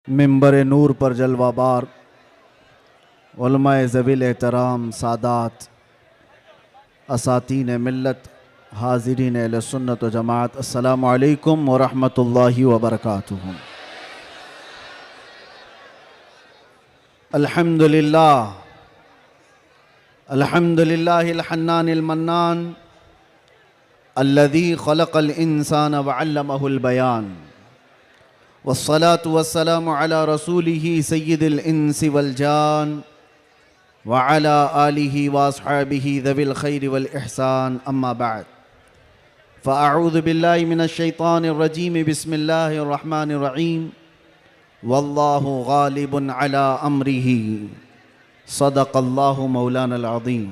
मिंबर नूर पर जलवाबार उलमाए ज़वील एहतराम सादात असातीन मिल्लत हाज़रीन अहले सुन्नत व जमात अस्सलामु अलैकुम व रहमतुल्लाहि व बरकातुहू। अल्हम्दुलिल्लाह अल्हम्दुलिल्लाहिल हन्नानिल मन्नान अल्लज़ी खलक़ल इंसान व अल्लमहुल बयान वस्सलातु वस्सलामु अला रसूलिही सय्यिदिल इंसि वल जान व अला आलिही व अस्हाबिही ज़विल खैरि वल इहसान अम्मा बाद फ़अऊज़ु बिल्लाहि मिनश शैतानिर रजीम बिस्मिल्लाहिर रहमानिर रहीम वल्लाहु गालिबुन अला अम्रिही सदक़ल्लाहु मौलानल अज़ीम।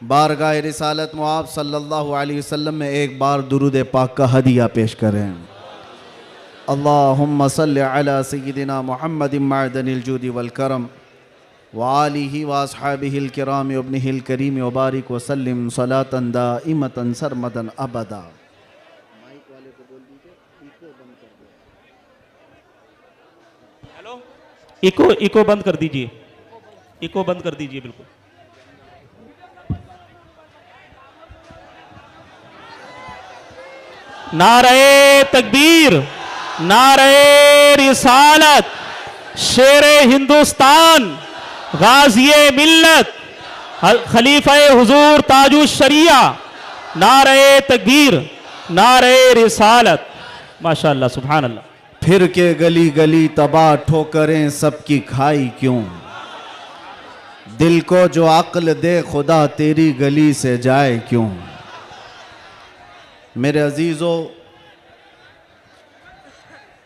बारगाह रिसालत मुआब सल्लल्लाहु अलैहि वसल्लम में एक बार दुरूद पाक का हदिया पेश करें। अल्लाहुम्मा सल्लि अला सय्यिदिना मुहम्मदिन मअदनिल जूदि वल करम व आलिहि व अस्हाबिहिल किराम व इब्निहिल करीम व बारिक व सल्लिम सलातन दाइमतन सरमदन अबदा। हेलो, इको बंद कर दीजिए, इको बंद कर दीजिए बिल्कुल। नारे तकबीर, नारे रिसालत, शेरे हिंदुस्तान, गाज़िए मिल्लत, खलीफा हुजूर ताजुश शरिया, नारे तकबीर, नारे रिसालत। माशाअल्लाह, सुभान अल्लाह। फिर के गली गली तबाह ठोकरें सबकी खाई क्यों, दिल को जो अक्ल दे खुदा तेरी गली से जाए क्यों। मेरे अजीज़ों,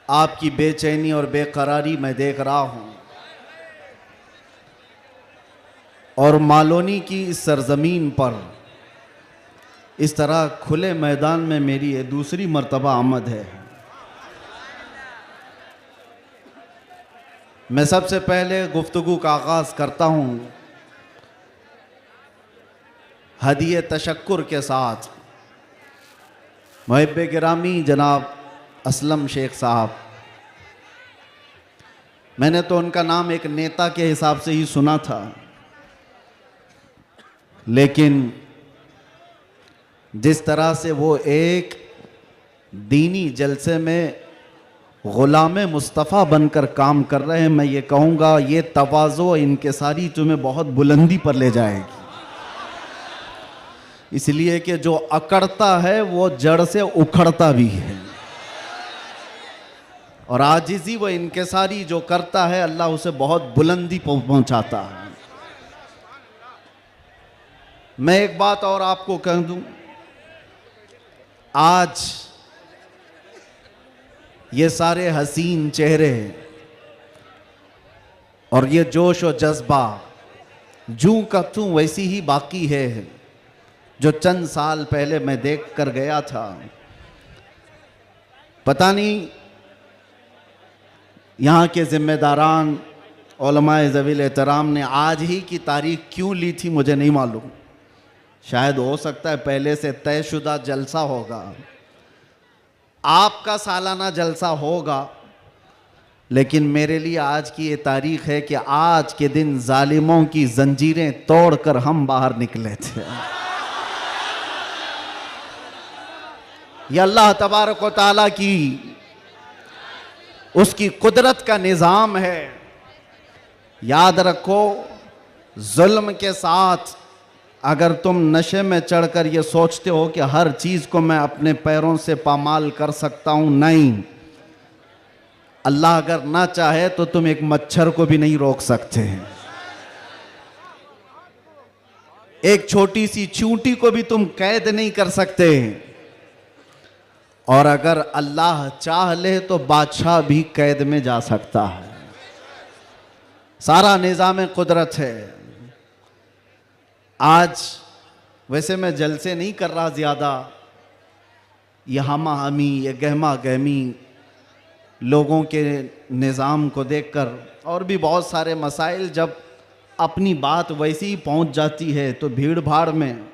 आपकी बेचैनी और बेकरारी मैं देख रहा हूँ और मालोनी की इस सरजमीन पर इस तरह खुले मैदान में मेरी ये दूसरी मर्तबा आमद है। मैं सबसे पहले गुफ्तगू का आगाज़ करता हूँ हदिये तशक्कुर के साथ मुहिब्बे गिरामी जनाब असलम शेख साहब। मैंने तो उनका नाम एक नेता के हिसाब से ही सुना था, लेकिन जिस तरह से वो एक दीनी जलसे में ग़ुलाम मुस्तफ़ा बनकर काम कर रहे हैं, मैं ये कहूँगा ये तवाज़ो इनकिसारी तुम्हें बहुत बुलंदी पर ले जाएगी। इसलिए कि जो अकड़ता है वो जड़ से उखड़ता भी है, और आजिज़ी व इनकिसारी जो करता है अल्लाह उसे बहुत बुलंदी पहुँचाता है। मैं एक बात और आपको कह दूं, आज ये सारे हसीन चेहरे और ये जोश और जज्बा जूं का तूं वैसी ही बाकी है जो चंद साल पहले मैं देख कर गया था। पता नहीं यहाँ के ज़िम्मेदारान उलमाए ज़वील एहतराम ने आज ही की तारीख क्यों ली थी, मुझे नहीं मालूम। शायद हो सकता है पहले से तयशुदा जलसा होगा, आपका सालाना जलसा होगा, लेकिन मेरे लिए आज की ये तारीख है कि आज के दिन जालिमों की जंजीरें तोड़कर हम बाहर निकले थे। यह अल्लाह तबारक व तआला की उसकी कुदरत का निज़ाम है। याद रखो, जुल्म के साथ अगर तुम नशे में चढ़कर ये सोचते हो कि हर चीज़ को मैं अपने पैरों से पामाल कर सकता हूँ, नहीं, अल्लाह अगर ना चाहे तो तुम एक मच्छर को भी नहीं रोक सकते हैं, एक छोटी सी चींटी को भी तुम कैद नहीं कर सकते, और अगर अल्लाह चाह ले तो बादशाह भी कैद में जा सकता है। सारा निज़ाम कुदरत है। आज वैसे मैं जलसे नहीं कर रहा ज़्यादा, ये हमा हमी, ये गहमा गहमी लोगों के निज़ाम को देखकर, और भी बहुत सारे मसाइल जब अपनी बात वैसी ही पहुंच जाती है तो भीड़ भाड़ में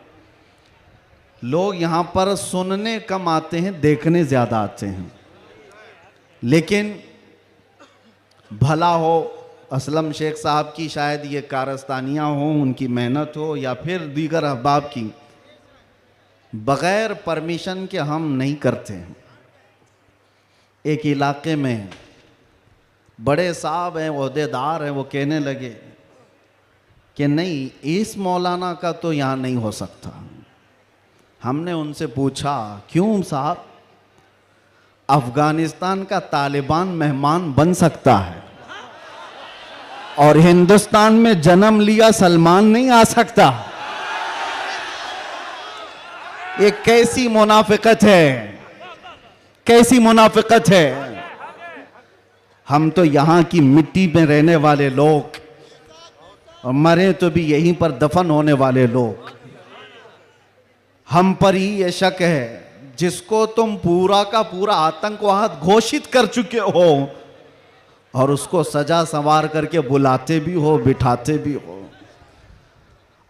लोग यहाँ पर सुनने कम आते हैं, देखने ज़्यादा आते हैं। लेकिन भला हो असलम शेख साहब की, शायद ये कारस्तानियाँ हों, उनकी मेहनत हो, या फिर दीगर अहबाब की, बग़ैर परमिशन के हम नहीं करते हैं। एक इलाके में बड़े साहब हैं, ओहदेदार हैं, वो कहने लगे कि नहीं, इस मौलाना का तो यहाँ नहीं हो सकता। हमने उनसे पूछा क्यों साहब? अफगानिस्तान का तालिबान मेहमान बन सकता है और हिंदुस्तान में जन्म लिया सलमान नहीं आ सकता। ये कैसी मुनाफिकत है, कैसी मुनाफिकत है। हम तो यहाँ की मिट्टी में रहने वाले लोग और मरे तो भी यहीं पर दफन होने वाले लोग, हम पर ही ये शक है जिसको तुम पूरा का पूरा आतंकवाद घोषित कर चुके हो और उसको सजा संवार करके बुलाते भी हो, बिठाते भी हो।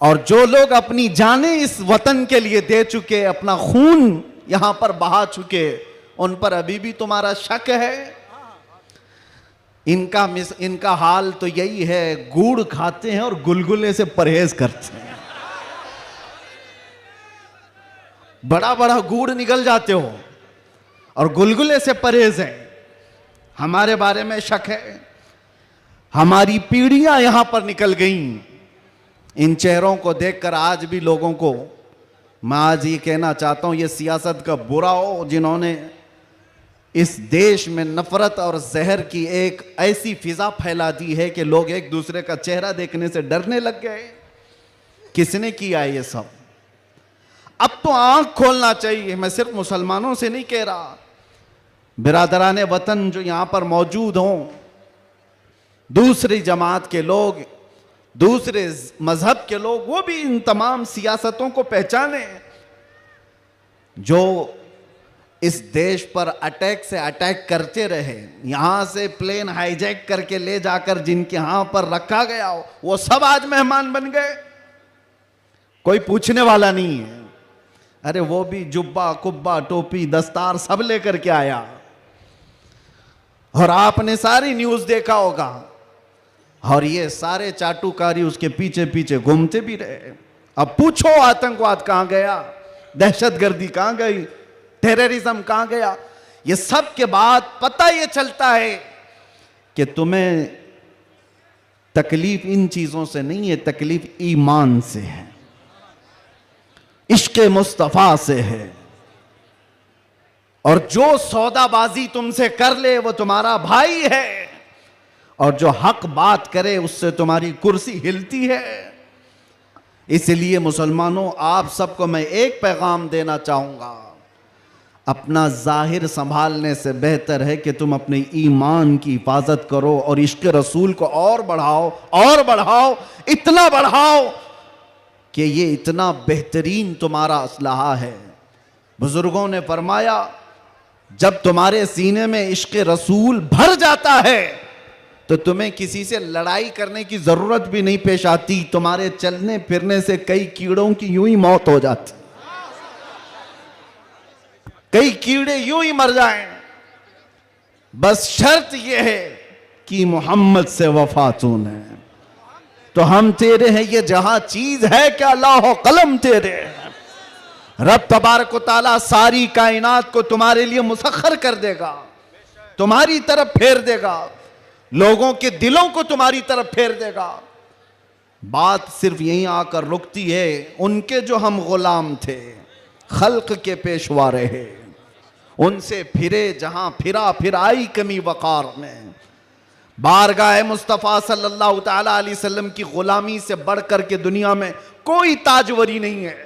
और जो लोग अपनी जानें इस वतन के लिए दे चुके, अपना खून यहां पर बहा चुके, उन पर अभी भी तुम्हारा शक है। इनका हाल तो यही है, गुड़ खाते हैं और गुलगुले से परहेज करते हैं। बड़ा बड़ा गुड़ निकल जाते हो और गुलगुले से परहेज है। हमारे बारे में शक है। हमारी पीढ़ियां यहां पर निकल गईं। इन चेहरों को देखकर आज भी लोगों को मैं आज ये कहना चाहता हूं, ये सियासत का बुरा हो जिन्होंने इस देश में नफरत और जहर की एक ऐसी फिजा फैला दी है कि लोग एक दूसरे का चेहरा देखने से डरने लग गए। किसने किया ये सब? अब तो आंख खोलना चाहिए। मैं सिर्फ मुसलमानों से नहीं कह रहा, बिरादरान वतन जो यहां पर मौजूद हों, दूसरी जमात के लोग, दूसरे मजहब के लोग, वो भी इन तमाम सियासतों को पहचाने जो इस देश पर अटैक से अटैक करते रहे। यहां से प्लेन हाईजैक करके ले जाकर जिनके यहां पर रखा गया हो, वो सब आज मेहमान बन गए। कोई पूछने वाला नहीं है। अरे वो भी जुब्बा कुब्बा टोपी दस्तार सब लेकर के आया और आपने सारी न्यूज देखा होगा। और ये सारे चाटुकारी उसके पीछे पीछे घूमते भी रहे। अब पूछो आतंकवाद कहां गया, दहशतगर्दी कहां गई, टेररिज्म कहां गया? ये सब के बाद पता ये चलता है कि तुम्हें तकलीफ इन चीजों से नहीं है, तकलीफ ईमान से है, इश्क़े मुस्तफा से है। और जो सौदाबाजी तुमसे कर ले वो तुम्हारा भाई है, और जो हक बात करे उससे तुम्हारी कुर्सी हिलती है। इसलिए मुसलमानों, आप सबको मैं एक पैगाम देना चाहूंगा, अपना जाहिर संभालने से बेहतर है कि तुम अपने ईमान की हिफाजत करो और इश्क़ रसूल को और बढ़ाओ, और बढ़ाओ, इतना बढ़ाओ कि ये इतना बेहतरीन तुम्हारा असलहा है। बुजुर्गों ने फरमाया, जब तुम्हारे सीने में इश्क़ रसूल भर जाता है तो तुम्हें किसी से लड़ाई करने की जरूरत भी नहीं पेश आती। तुम्हारे चलने फिरने से कई कीड़ों की यूं ही मौत हो जाती, कई कीड़े यूं ही मर जाएं। बस शर्त यह है कि मोहम्मद से वफा तूने, तो हम तेरे हैं। ये जहां चीज है क्या लाहो कलम तेरे हैं। रब तबारक व तआला सारी कायनात को तुम्हारे लिए मुसख्खर कर देगा, तुम्हारी तरफ फेर देगा, लोगों के दिलों को तुम्हारी तरफ फेर देगा। बात सिर्फ यहीं आकर रुकती है। उनके जो हम गुलाम थे, खल्क के पेशवा रहे, उनसे फिरे जहां फिरा, फिर आई कमी वकार में। बारगाह मुस्तफ़ा सल्लल्लाहु ताला अलैहि वसल्लम की गुलामी से बढ़कर के दुनिया में कोई ताजवरी नहीं है।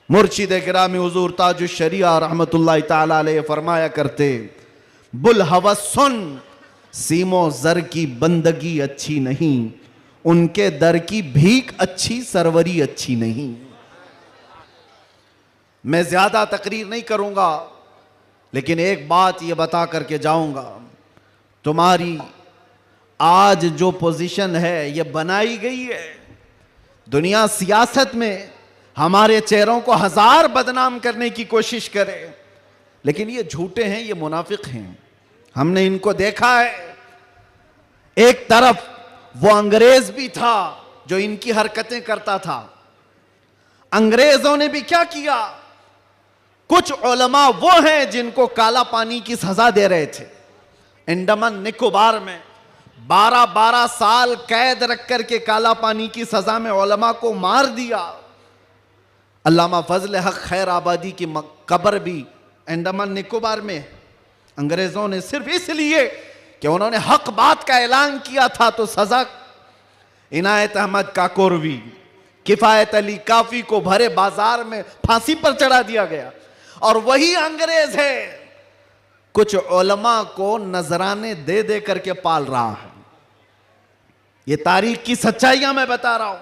मुर्शिद गिरामी हुजूर ताजुश शरिया रहमतुल्लाह ताला अलैहि फरमाया करते, बुल हवस सुन, सीमो जर की बंदगी अच्छी नहीं, उनके दर की भीख अच्छी, सरवरी अच्छी नहीं। मैं ज्यादा तकरीर नहीं करूंगा, लेकिन एक बात यह बता करके जाऊंगा, तुम्हारी आज जो पोजीशन है ये बनाई गई है। दुनिया सियासत में हमारे चेहरों को हजार बदनाम करने की कोशिश करे, लेकिन ये झूठे हैं, ये मुनाफिक हैं। हमने इनको देखा है। एक तरफ वो अंग्रेज भी था जो इनकी हरकतें करता था। अंग्रेजों ने भी क्या किया, कुछ उलमा वो हैं जिनको काला पानी की सजा दे रहे थे। अंडमान निकोबार में 12-12 साल कैद रख करके काला पानी की सजा में उलमा को मार दिया। अल्लामा फजल हक खैर आबादी की कब्र भी अंडमान निकोबार में है। अंग्रेजों ने सिर्फ इसलिए कि उन्होंने हक बात का ऐलान किया था तो सजा इनायत अहमद काकोरवी, किफायत अली काफी को भरे बाजार में फांसी पर चढ़ा दिया गया। और वही अंग्रेज है कुछ उलमा को नजराने दे दे करके पाल रहा है। ये तारीख की सच्चाइयां मैं बता रहा हूं।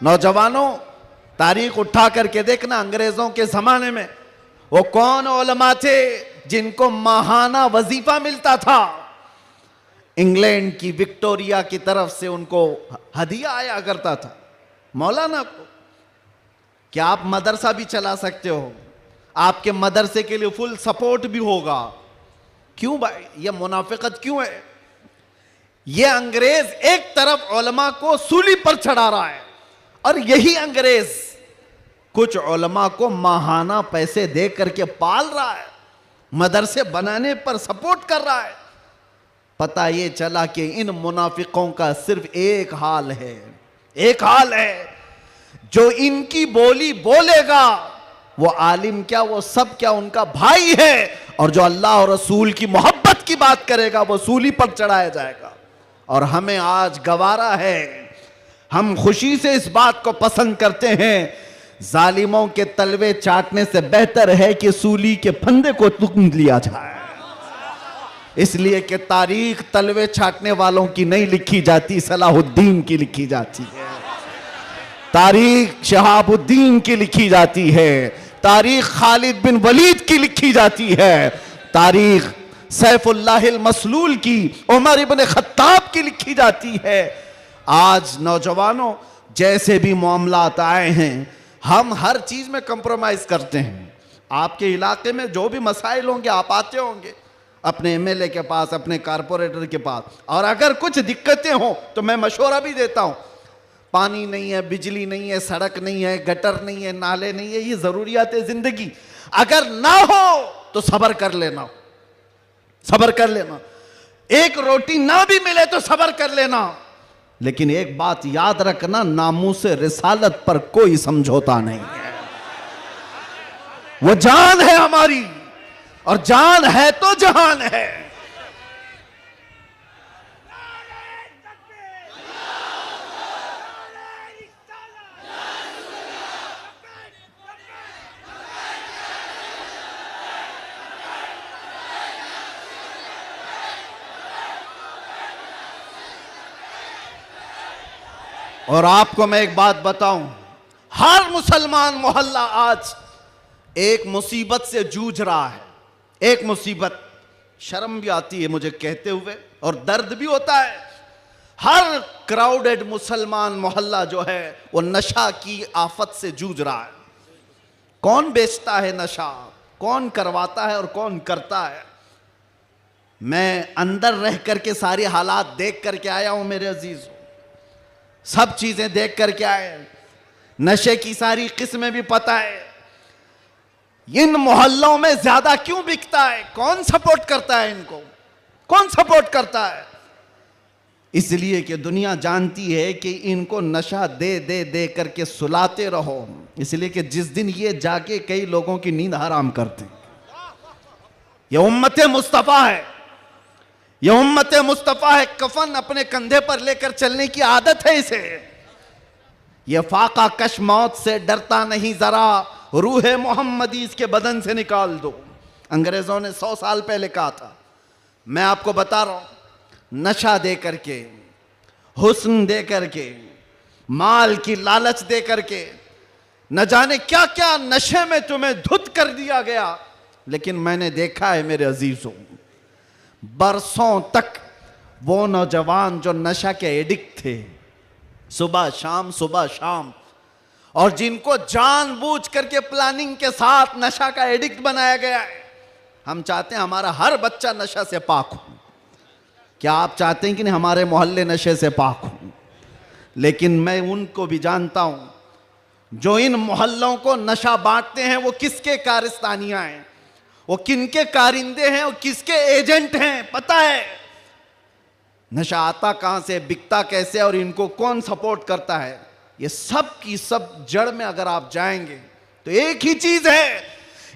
नौजवानों, तारीख उठा करके देखना, अंग्रेजों के जमाने में वो कौन उलमा थे जिनको माहाना वजीफा मिलता था। इंग्लैंड की विक्टोरिया की तरफ से उनको हदिया आया करता था। मौलाना को क्या आप मदरसा भी चला सकते हो, आपके मदरसे के लिए फुल सपोर्ट भी होगा। क्यों भाई, यह मुनाफिकत क्यों है? यह अंग्रेज एक तरफ उलमा को सूली पर चढ़ा रहा है और यही अंग्रेज कुछ उलमा को माहाना पैसे दे करके पाल रहा है, मदरसे बनाने पर सपोर्ट कर रहा है। पता ये चला कि इन मुनाफिकों का सिर्फ एक हाल है, एक हाल है, जो इनकी बोली बोलेगा वो आलिम क्या, वो सब क्या उनका भाई है, और जो अल्लाह और रसूल की मोहब्बत की बात करेगा वो सूली पर चढ़ाया जाएगा। और हमें आज गवारा है, हम खुशी से इस बात को पसंद करते हैं, जालिमों के तलवे चाटने से बेहतर है कि सूली के फंदे को तुम लिया जाए। इसलिए कि तारीख तलवे छाटने वालों की नहीं लिखी जाती, सलाहुद्दीन की लिखी जाती है। तारीख शहाबुद्दीन की लिखी जाती है, तारीख खालिद बिन वलीद की लिखी जाती है, तारीख सैफुल्लाहिल मसलूल की, उमर इब्न खत्ताब की लिखी जाती है। आज नौजवानों, जैसे भी मामलात आए हैं, हम हर चीज में कंप्रोमाइज करते हैं। आपके इलाके में जो भी मसाइल होंगे आप आते होंगे अपने एमएलए के पास, अपने कारपोरेटर के पास, और अगर कुछ दिक्कतें हो तो मैं मशवरा भी देता हूं। पानी नहीं है, बिजली नहीं है, सड़क नहीं है, गटर नहीं है, नाले नहीं है, ये जरूरियात है जिंदगी। अगर ना हो तो सब्र कर लेना, सब्र कर लेना। एक रोटी ना भी मिले तो सब्र कर लेना, लेकिन एक बात याद रखना, नामूसे रिसालत पर कोई समझौता नहीं है। वो जान है हमारी, और जान है तो जहान है। और आपको मैं एक बात बताऊं, हर मुसलमान मोहल्ला आज एक मुसीबत से जूझ रहा है। एक मुसीबत, शर्म भी आती है मुझे कहते हुए और दर्द भी होता है। हर क्राउडेड मुसलमान मोहल्ला जो है वो नशा की आफत से जूझ रहा है। कौन बेचता है नशा, कौन करवाता है और कौन करता है? मैं अंदर रह करके सारे हालात देख करके आया हूं मेरे अजीज, सब चीजें देख करके आए, नशे की सारी किस्में भी पता है। इन मोहल्लों में ज्यादा क्यों बिकता है, कौन सपोर्ट करता है इनको, कौन सपोर्ट करता है? इसलिए कि दुनिया जानती है कि इनको नशा दे दे दे करके सुलाते रहो, इसलिए कि जिस दिन ये जाके कई लोगों की नींद हराम करते हैं। ये उम्मत मुस्तफ़ा है, ये उम्मत मुस्तफ़ा है। कफन अपने कंधे पर लेकर चलने की आदत है इसे। ये फाका कश मौत से डरता नहीं जरा, रूह मोहम्मदी इसके बदन से निकाल दो। अंग्रेजों ने 100 साल पहले कहा था। मैं आपको बता रहा हूं, नशा दे करके, हुस्न दे करके, माल की लालच दे करके, न जाने क्या क्या नशे में तुम्हें धुत कर दिया गया। लेकिन मैंने देखा है मेरे अजीजों, बरसों तक वो नौजवान जो नशा के एडिक्ट थे, सुबह शाम, और जिनको जानबूझ करके प्लानिंग के साथ नशा का एडिक्ट बनाया गया है। हम चाहते हैं हमारा हर बच्चा नशा से पाक हो, क्या आप चाहते हैं कि नहीं हमारे मोहल्ले नशे से पाक हों? लेकिन मैं उनको भी जानता हूं जो इन मोहल्लों को नशा बांटते हैं वो किसके कारस्तानियां हैं, वो किनके कारिंदे हैं, वो किसके एजेंट हैं, पता है। नशा आता कहां से, बिकता कैसे और इनको कौन सपोर्ट करता है, ये सब की सब जड़ में अगर आप जाएंगे तो एक ही चीज है,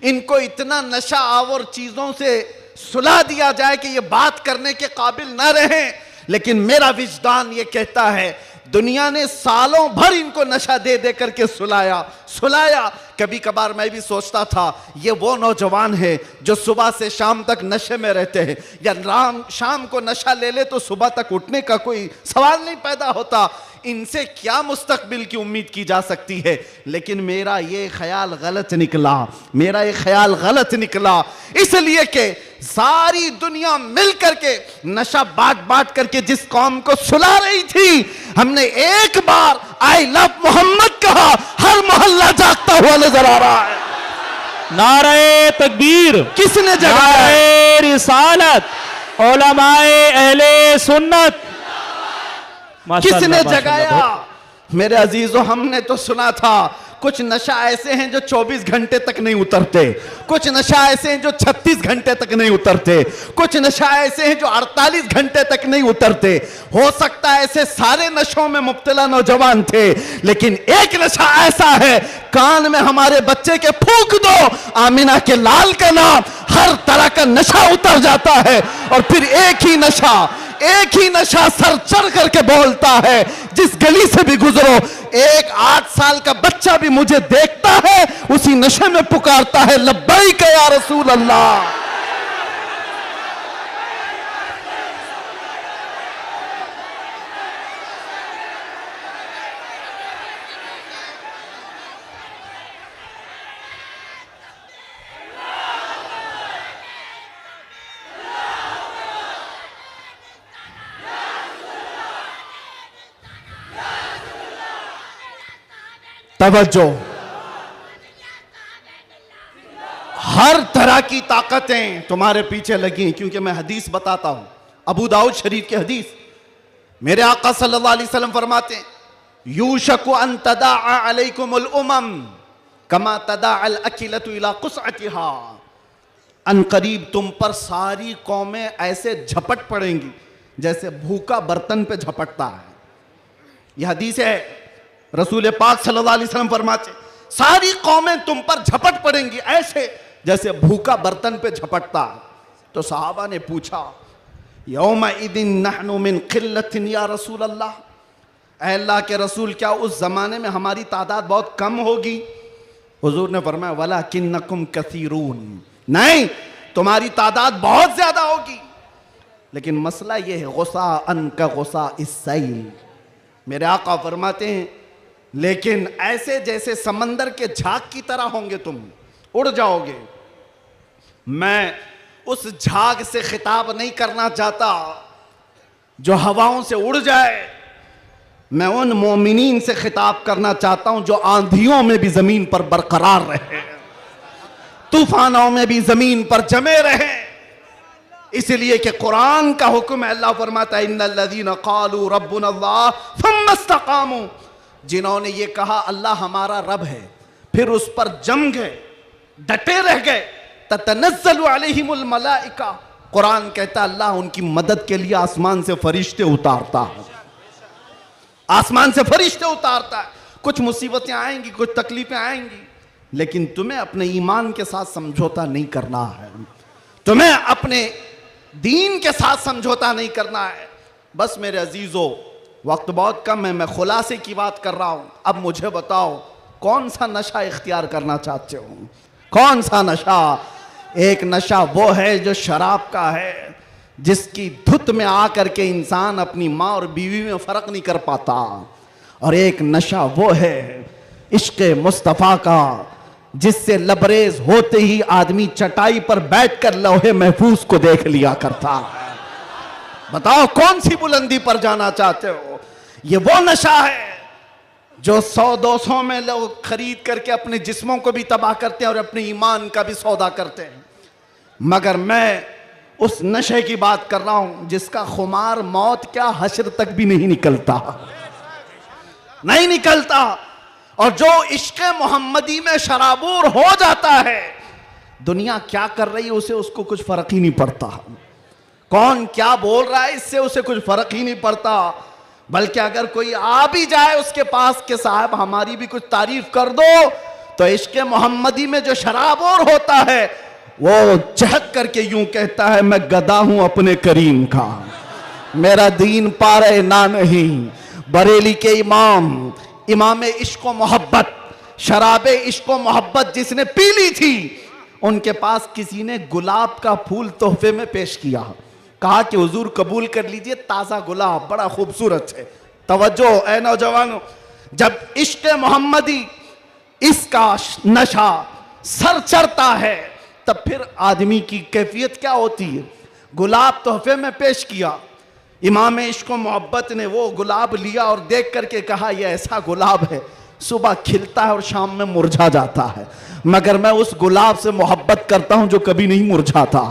इनको इतना नशा आवर चीजों से सुला दिया जाए कि ये बात करने के काबिल ना रहे। लेकिन मेरा विजदान ये कहता है दुनिया ने सालों भर इनको नशा दे दे करके सुलाया। कभी कभार मैं भी सोचता था ये वो नौजवान है जो सुबह से शाम तक नशे में रहते हैं, या शाम को नशा ले ले तो सुबह तक उठने का कोई सवाल नहीं पैदा होता, इनसे क्या मुस्तकबिल की उम्मीद की जा सकती है। लेकिन मेरा ये ख्याल गलत निकला, इसलिए कि सारी दुनिया मिल करके नशा बांट करके जिस कौम को सुला रही थी, हमने एक बार आई लव मोहम्मद कहा, हर मोहल्ला जागता हुआ नजर आ रहा है। नारे तकबीर किसने जगाया? नारे रिसालत, उलमाए अहले सुन्नत, किसने जगाया? मेरे अजीजों, हमने तो सुना था कुछ नशा ऐसे हैं जो 24 घंटे तक नहीं उतरते, कुछ नशा ऐसे हैं जो 36 घंटे तक नहीं उतरते, कुछ नशा ऐसे हैं जो 48 घंटे तक नहीं उतरते। हो सकता है ऐसे सारे नशों में मुब्तला नौजवान थे, लेकिन एक नशा ऐसा है, कान में हमारे बच्चे के फूंक दो आमिना के लाल का नाम, हर तरह का नशा उतर जाता है। और फिर एक ही नशा सर चढ़ करके बोलता है, जिस गली से भी गुजरो एक 8 साल का बच्चा भी मुझे देखता है, उसी नशे में पुकारता है लब्बैक या रसूल अल्लाह। तवज्जो, हर तरह की ताकतें तुम्हारे पीछे लगी हैं, क्योंकि मैं हदीस बताता हूं, अबू दाऊद शरीफ की हदीस। मेरे आका सल्लल्लाहु अलैहि वसल्लम फरमाते हैं, यूशकु अन तदाअ अलैकुमुल उमम कमा तदाअल अकिलतु इला कुसअतिहा। अन करीब तुम पर सारी कौमें ऐसे झपट पड़ेंगी जैसे भूखा बर्तन पे झपटता है। यह हदीस है, रसूल पाक सल्लल्लाहु अलैहि वसल्लम फरमाते सारी कौमें तुम पर झपट पड़ेंगी ऐसे जैसे भूखा बर्तन पे झपटता। तो सहाबा ने पूछा, यौमा इदिन नहनु मिन किल्लतिन या रसूल अल्लाह, ऐ अल्लाह के रसूल क्या उस जमाने में हमारी तादाद बहुत कम होगी? हुजूर ने फरमाया, वलाकिन्नकुम कसीरून, नहीं तुम्हारी तादाद बहुत ज्यादा होगी, लेकिन मसला यह है गुस्सा अन का गुस्सा इस्सैल। मेरे आका फरमाते हैं लेकिन ऐसे जैसे समंदर के झाग की तरह होंगे, तुम उड़ जाओगे। मैं उस झाग से खिताब नहीं करना चाहता जो हवाओं से उड़ जाए, मैं उन मोमिनीन से खिताब करना चाहता हूं जो आंधियों में भी जमीन पर बरकरार रहे, तूफानों में भी जमीन पर जमे रहे। इसलिए कि कुरान का हुक्म है, अल्लाह फरमाता है, इन्नल्लज़ीना क़ालू रब्बुनल्लाह थुम्मा इस्तक़ामू, जिन्होंने ये कहा अल्लाह हमारा रब है, फिर उस पर जम गए, डटे रह गए, ततनज़्ज़लु अलैहिमुल मलाइका, कुरान कहता है अल्लाह उनकी मदद के लिए आसमान से फरिश्ते उतारता है, आसमान से फरिश्ते उतारता है। कुछ मुसीबतें आएंगी, कुछ तकलीफें आएंगी, लेकिन तुम्हें अपने ईमान के साथ समझौता नहीं करना है, तुम्हें अपने दीन के साथ समझौता नहीं करना है। बस मेरे अजीजों, वक्त बहुत कम है, मैं खुलासे की बात कर रहा हूं। अब मुझे बताओ कौन सा नशा इख्तियार करना चाहते हो? कौन सा नशा? एक नशा वो है जो शराब का है, जिसकी धुत में आकर के इंसान अपनी माँ और बीवी में फर्क नहीं कर पाता, और एक नशा वो है इश्क मुस्तफ़ा का, जिससे लबरेज होते ही आदमी चटाई पर बैठकर लौहे महफूज को देख लिया करता है। बताओ कौन सी बुलंदी पर जाना चाहते हो? ये वो नशा है जो 100-200 में लोग खरीद करके अपने जिस्मों को भी तबाह करते हैं और अपने ईमान का भी सौदा करते हैं। मगर मैं उस नशे की बात कर रहा हूं जिसका खुमार मौत क्या हश्र तक भी नहीं निकलता, नहीं निकलता। और जो इश्क मोहम्मदी में शराबूर हो जाता है, दुनिया क्या कर रही है उसे उसको कुछ फर्क ही नहीं पड़ता, कौन क्या बोल रहा है इससे उसे कुछ फर्क ही नहीं पड़ता। बल्कि अगर कोई आ भी जाए उसके पास के साहब हमारी भी कुछ तारीफ कर दो, तो इश्क मोहम्मदी में जो शराबोर होता है वो चहक करके यूं कहता है मैं गदा हूं अपने करीम का, मेरा दीन पारे ना नहीं। बरेली के इमाम इश्क मोहब्बत, शराबे इश्क मोहब्बत जिसने पी ली थी, उनके पास किसी ने गुलाब का फूल तोहफे में पेश किया, कहा कि हुजूर कबूल कर लीजिए, ताज़ा गुलाब बड़ा खूबसूरत है। तवज्जो ए नौजवानों, जब इश्क मोहम्मदी इसका नशा सर चढ़ता है तब फिर आदमी की कैफियत क्या होती है। गुलाब तोहफे में पेश किया, इमाम इश्क मोहब्बत ने वो गुलाब लिया और देख करके कहा यह ऐसा गुलाब है सुबह खिलता है और शाम में मुरझा जाता है, मगर मैं उस गुलाब से मोहब्बत करता हूं जो कभी नहीं मुरझाता।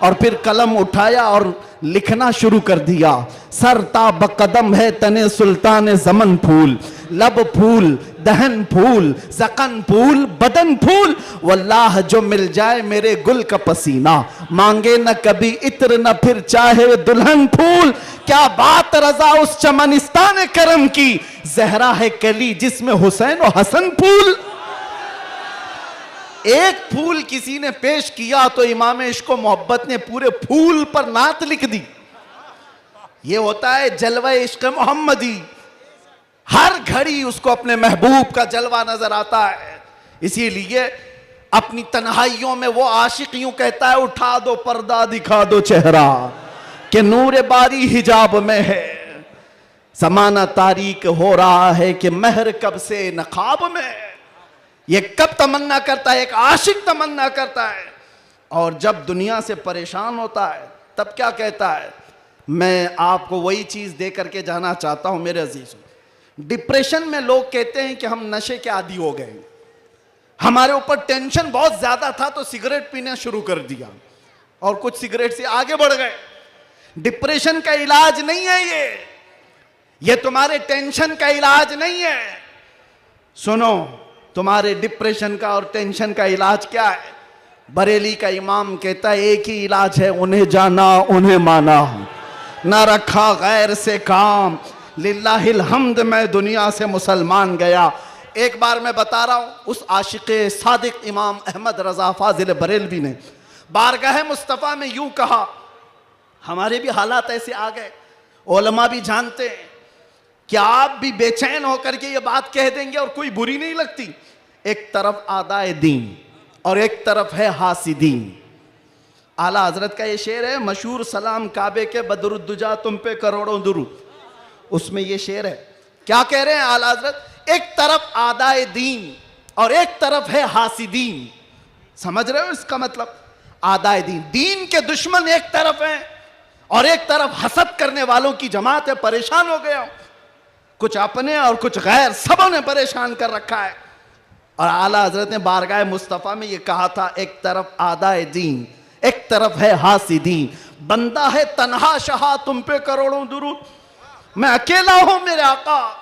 और फिर कलम उठाया और लिखना शुरू कर दिया, सरता बकदम है तने सुल्तान ज़मन फूल, लब फूल दहन फूल ज़कन फूल बदन फूल, वल्लाह जो मिल जाए मेरे गुल का पसीना, मांगे न कभी इत्र न फिर चाहे दुल्हन फूल। क्या बात रजा उस चमनिस्तान करम की, जहरा है कली जिसमें हुसैन और हसन फूल। एक फूल किसी ने पेश किया तो इमाम इश्क मोहब्बत ने पूरे फूल पर नात लिख दी। ये होता है जलवा इश्क मोहम्मदी, हर घड़ी उसको अपने महबूब का जलवा नजर आता है। इसीलिए अपनी तन्हाइयों में वो आशिक यूं कहता है उठा दो पर्दा दिखा दो चेहरा, कि नूर बारी हिजाब में है, समाना तारीक हो रहा है कि महर कब से नकाब में। ये कब तमन्ना करता है, एक आशिक तमन्ना करता है, और जब दुनिया से परेशान होता है तब क्या कहता है, मैं आपको वही चीज दे करके जाना चाहता हूं मेरे अजीजों। डिप्रेशन में लोग कहते हैं कि हम नशे के आदी हो गए, हमारे ऊपर टेंशन बहुत ज्यादा था तो सिगरेट पीना शुरू कर दिया और कुछ सिगरेट से आगे बढ़ गए। डिप्रेशन का इलाज नहीं है ये तुम्हारे टेंशन का इलाज नहीं है। सुनो, तुम्हारे डिप्रेशन का और टेंशन का इलाज क्या है? बरेली का इमाम कहता है एक ही इलाज है, उन्हें जाना उन्हें माना, ना रखा गैर से काम, लिल्लाहिल हम्द मैं दुनिया से मुसलमान गया। एक बार मैं बता रहा हूं, उस आशिक़े सादिक इमाम अहमद रजा फाजिल बरेलवी ने बारगाह मुस्तफ़ा में यूं कहा, हमारे भी हालात ऐसे आ गए, उलमा भी जानते हैं कि आप भी बेचैन होकर के ये बात कह देंगे और कोई बुरी नहीं लगती। एक तरफ आदाए दीन और एक तरफ है हासिदीन। आला हजरत का ये शेर है मशहूर, सलाम काबे के बदरुद्दुजा तुम पे करोड़ों दुरूद, उसमें ये शेर है। क्या कह रहे हैं आला हजरत? एक तरफ आदाए दीन और एक तरफ है हासिदीन। समझ रहे हो इसका मतलब? आदाए दीन, दीन के दुश्मन एक तरफ हैं और एक तरफ हसद करने वालों की जमात है। परेशान हो गया, कुछ अपने और कुछ गैर, सबों ने परेशान कर रखा है। और आला हजरत ने बारगाह मुस्तफ़ा में ये कहा था, एक तरफ आदाए दीन एक तरफ है हासिदीन, बंदा है तन्हा शहा तुम पे करोड़ों दुरूद, मैं अकेला हूं मेरे आका।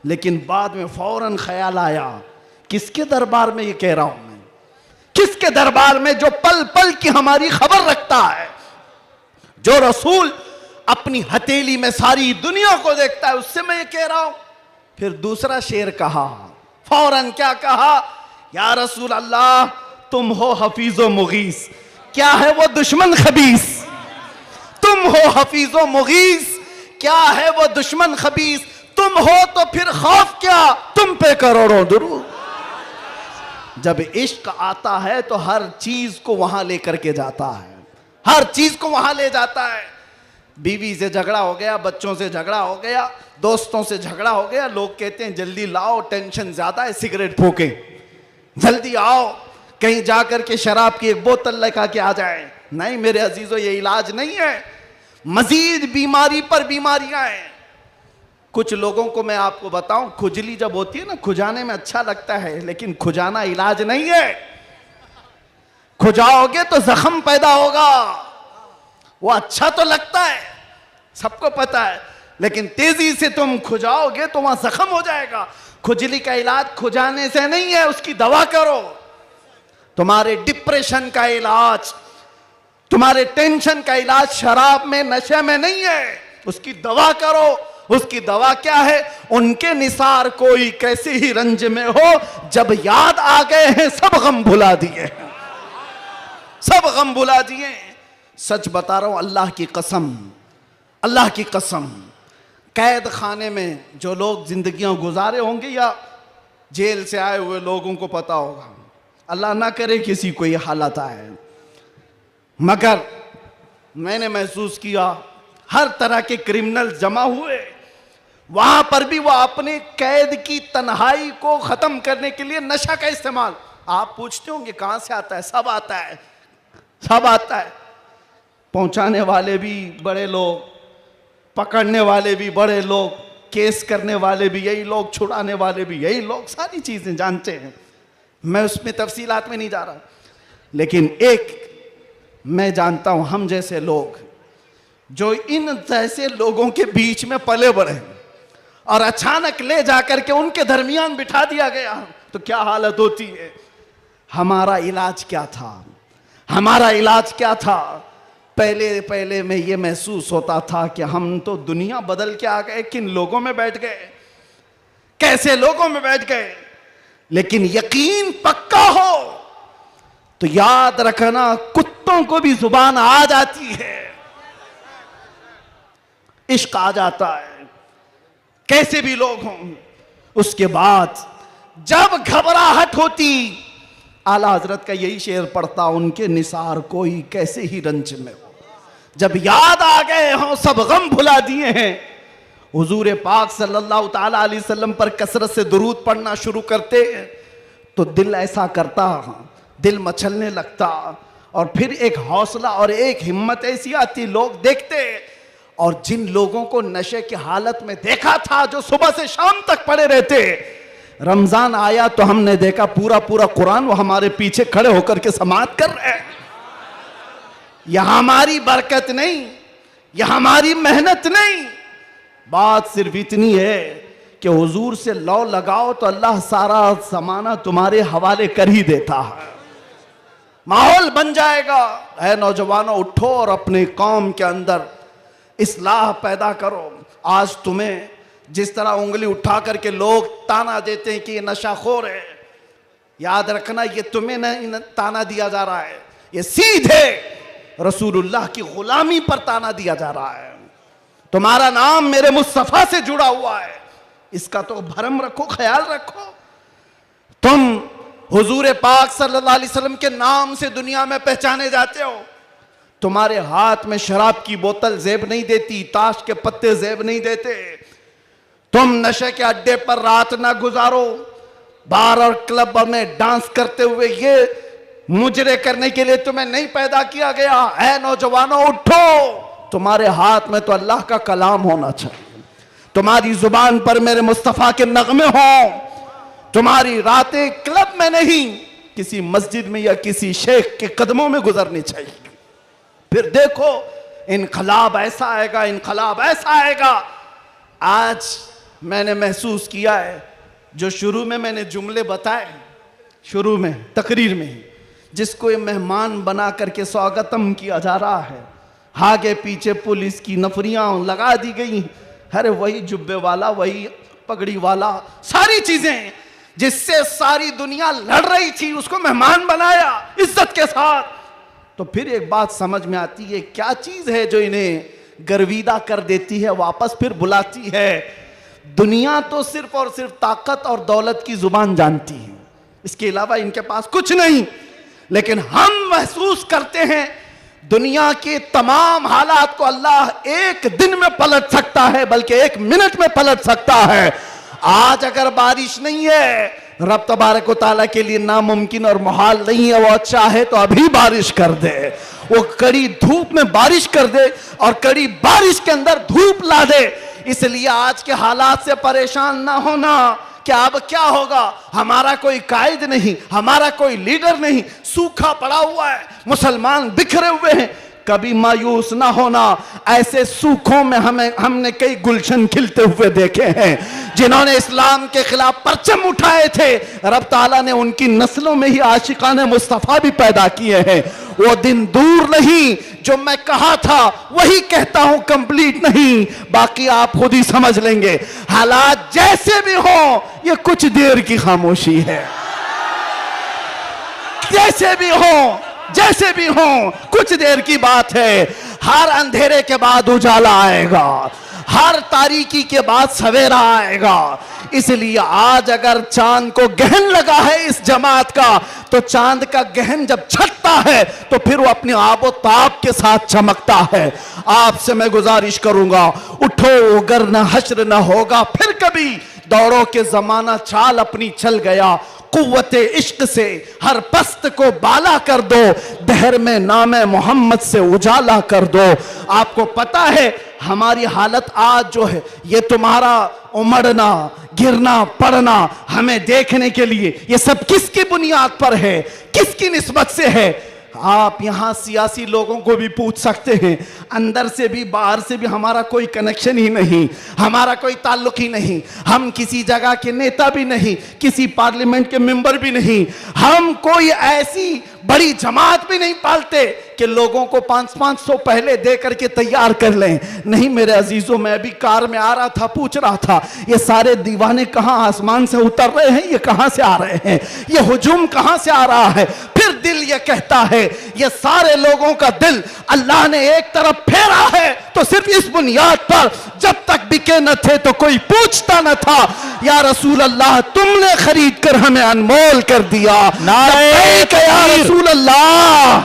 लेकिन बाद में फौरन ख्याल आया, किसके दरबार में ये कह रहा हूं मैं? किसके दरबार में जो पल पल की हमारी खबर रखता है, जो रसूल अपनी हथेली में सारी दुनिया को देखता है, उससे मैं ये कह रहा हूं। फिर दूसरा शेर कहा, फौरन क्या कहा? या रसूल अल्लाह तुम हो हफीजो मुगीस, क्या है वो दुश्मन खबीस? तुम हो हफीजो मुगीस, क्या है वो दुश्मन खबीस? तुम हो तो फिर खौफ क्या, तुम पे करोड़ों दुरूद। जब इश्क आता है तो हर चीज को वहां लेकर के जाता है, हर चीज को वहां ले जाता है। बीवी से झगड़ा हो गया, बच्चों से झगड़ा हो गया, दोस्तों से झगड़ा हो गया, लोग कहते हैं जल्दी लाओ, टेंशन ज्यादा है, सिगरेट फूके, जल्दी आओ, कहीं जाकर के शराब की एक बोतल लेकर के आ जाए। नहीं मेरे अजीजों, ये इलाज नहीं है, मजीद बीमारी पर बीमारियां हैं। कुछ लोगों को मैं आपको बताऊं, खुजली जब होती है ना, खुजाने में अच्छा लगता है, लेकिन खुजाना इलाज नहीं है। खुजाओगे तो जख्म पैदा होगा, वो अच्छा तो लगता है, सबको पता है, लेकिन तेजी से तुम खुजाओगे तो वहां जख्म हो जाएगा। खुजली का इलाज खुजाने से नहीं है, उसकी दवा करो। तुम्हारे डिप्रेशन का इलाज, तुम्हारे टेंशन का इलाज शराब में, नशे में नहीं है, उसकी दवा करो। उसकी दवा क्या है? उनके निसार कोई कैसे ही रंज में हो, जब याद आ गए हैं सब गम भुला दिए, सब गम भुला दिए। सच बता रहा हूं, अल्लाह की कसम, अल्लाह की कसम, कैद खाने में जो लोग जिंदगियां गुजारे होंगे या जेल से आए हुए लोगों को पता होगा, अल्लाह ना करे किसी को ये हालत आए, मगर मैंने महसूस किया हर तरह के क्रिमिनल जमा हुए, वहां पर भी वो अपने कैद की तन्हाई को खत्म करने के लिए नशा का इस्तेमाल। आप पूछते होंगे कहां से आता है? सब आता है, सब आता है। पहुंचाने वाले भी बड़े लोग, पकड़ने वाले भी बड़े लोग, केस करने वाले भी यही लोग, छुड़ाने वाले भी यही लोग, सारी चीजें जानते हैं। मैं उसमें तफसीलात में नहीं जा रहा, लेकिन एक मैं जानता हूं, हम जैसे लोग जो इन जैसे लोगों के बीच में पले बढ़े और अचानक ले जाकर के उनके दरमियान बिठा दिया गया तो क्या हालत होती है। हमारा इलाज क्या था? हमारा इलाज क्या था? पहले पहले में ये महसूस होता था कि हम तो दुनिया बदल के आ गए, किन लोगों में बैठ गए, कैसे लोगों में बैठ गए। लेकिन यकीन पक्का हो तो याद रखना, कुत्तों को भी जुबान आ जाती है, इश्क आ जाता है, कैसे भी लोग हों। उसके बाद जब घबराहट होती, आला हजरत का यही शेर पढ़ता, उनके निसार कोई कैसे ही रंज में हो, जब याद आ गए हों सब गम भुला दिए हैं। हुजूर पाक सल्लल्लाहु ताला अलैहि वसल्लम पर कसरत से दुरूद पढ़ना शुरू करते तो दिल ऐसा करता, दिल मचलने लगता, और फिर एक हौसला और एक हिम्मत ऐसी आती, लोग देखते। और जिन लोगों को नशे की हालत में देखा था, जो सुबह से शाम तक पड़े रहते, रमजान आया तो हमने देखा पूरा पूरा कुरान वो हमारे पीछे खड़े होकर के समाअत कर रहे हैं। यह हमारी बरकत नहीं, यह हमारी मेहनत नहीं, बात सिर्फ इतनी है कि हुजूर से लौ लगाओ तो अल्लाह सारा जमाना तुम्हारे हवाले कर ही देता है, माहौल बन जाएगा। ऐ नौजवानों, उठो और अपने कौम के अंदर इस्लाह पैदा करो। आज तुम्हें जिस तरह उंगली उठा करके लोग ताना देते हैं कि ये नशाखोर है, याद रखना ये तुम्हें नहीं ताना दिया जा रहा है, ये सीधे रसूलुल्लाह की गुलामी पर ताना दिया जा रहा है। तुम्हारा नाम मेरे मुस्तफा से जुड़ा हुआ है, इसका तो भरम रखो, ख्याल रखो। तुम हुजूर पाक सल्लल्लाहु अलैहि वसल्लम के नाम से दुनिया में पहचाने जाते हो। तुम्हारे हाथ में शराब की बोतल जेब नहीं देती, ताश के पत्ते जेब नहीं देते। तुम नशे के अड्डे पर रात ना गुजारो, बार और क्लब में डांस करते हुए ये मुजरे करने के लिए तुम्हें नहीं पैदा किया गया। ऐ नौजवानों, उठो, तुम्हारे हाथ में तो अल्लाह का कलाम होना चाहिए, तुम्हारी जुबान पर मेरे मुस्तफा के नगमे हों, तुम्हारी रातें क्लब में नहीं किसी मस्जिद में या किसी शेख के कदमों में गुजरनी चाहिए। फिर देखो इनकलाब ऐसा आएगा, इनकलाब ऐसा आएगा। आज मैंने महसूस किया है, जो शुरू में मैंने जुमले बताए, शुरू में तकरीर में, जिसको ये मेहमान बना करके स्वागतम किया जा रहा है, आगे पीछे पुलिस की नफरियां लगा दी गई, अरे वही जुब्बे वाला, वही पगड़ी वाला, सारी चीजें जिससे सारी दुनिया लड़ रही थी, उसको मेहमान बनाया इज्जत के साथ। तो फिर एक बात समझ में आती है, क्या चीज है जो इन्हें गर्विदा कर देती है, वापस फिर बुलाती है। दुनिया तो सिर्फ और सिर्फ ताकत और दौलत की जुबान जानती है, इसके अलावा इनके पास कुछ नहीं। लेकिन हम महसूस करते हैं दुनिया के तमाम हालात को अल्लाह एक दिन में पलट सकता है, बल्कि एक मिनट में पलट सकता है। आज अगर बारिश नहीं है, रब तबारक व तआला के लिए नामुमकिन और मुहाल नहीं है, वो अच्छा है तो अभी बारिश कर दे, वो कड़ी धूप में बारिश कर दे और कड़ी बारिश के अंदर धूप ला दे। इसलिए आज के हालात से परेशान ना होना कि अब क्या होगा, हमारा कोई कायद नहीं, हमारा कोई लीडर नहीं, सूखा पड़ा हुआ है, मुसलमान बिखरे हुए हैं। कभी मायूस ना होना। ऐसे सूखों में हमने कई गुलशन खिलते हुए देखे हैं। जिन्होंने इस्लाम के खिलाफ परचम उठाए थे, रब ताला ने उनकी नस्लों में ही आशिकाने मुस्तफा भी पैदा किए हैं। वो दिन दूर नहीं, जो मैं कहा था वही कहता हूं, कंप्लीट नहीं, बाकी आप खुद ही समझ लेंगे। हालात जैसे भी हो, ये कुछ देर की खामोशी है। जैसे भी हो कुछ देर की बात है। हर अंधेरे के बाद उजाला आएगा, हर तारीकी के बाद सवेरा आएगा। इसलिए आज अगर चांद को गहन लगा है इस जमात का, तो चांद का गहन जब छटता है तो फिर वो अपने आबो ताब के साथ चमकता है। आपसे मैं गुजारिश करूंगा, उठो अगर न हश्र न होगा फिर कभी, दौड़ो के जमाना चाल अपनी चल गया। कुव्वते इश्क से हर पस्त को बाला कर दो, दहर में नामे मोहम्मद से उजाला कर दो। आपको पता है हमारी हालत आज जो है, ये तुम्हारा उमड़ना गिरना पड़ना हमें देखने के लिए, ये सब किसकी बुनियाद पर है, किसकी निस्बत से है? आप यहां सियासी लोगों को भी पूछ सकते हैं, अंदर से भी बाहर से भी हमारा कोई कनेक्शन ही नहीं, हमारा कोई ताल्लुक ही नहीं। हम किसी जगह के नेता भी नहीं, किसी पार्लियामेंट के मेंबर भी नहीं, हम कोई ऐसी बड़ी जमात भी नहीं पालते कि लोगों को 500-500 पहले दे करके तैयार कर लें। नहीं मेरे अजीजों, मैं भी कार में आ रहा था, पूछ रहा था ये सारे दीवाने कहां आसमान से उतर रहे हैं, ये कहां से आ रहे हैं, ये हुजूम कहां से आ रहा है? फिर दिल ये कहता है ये सारे लोगों का दिल अल्लाह ने एक तरफ फेरा है, तो सिर्फ इस बुनियाद पर जब तक बिके न थे तो कोई पूछता न था, या रसूल अल्लाह तुमने खरीद कर हमें अनमोल कर दिया। नारे या रसूल अल्लाह।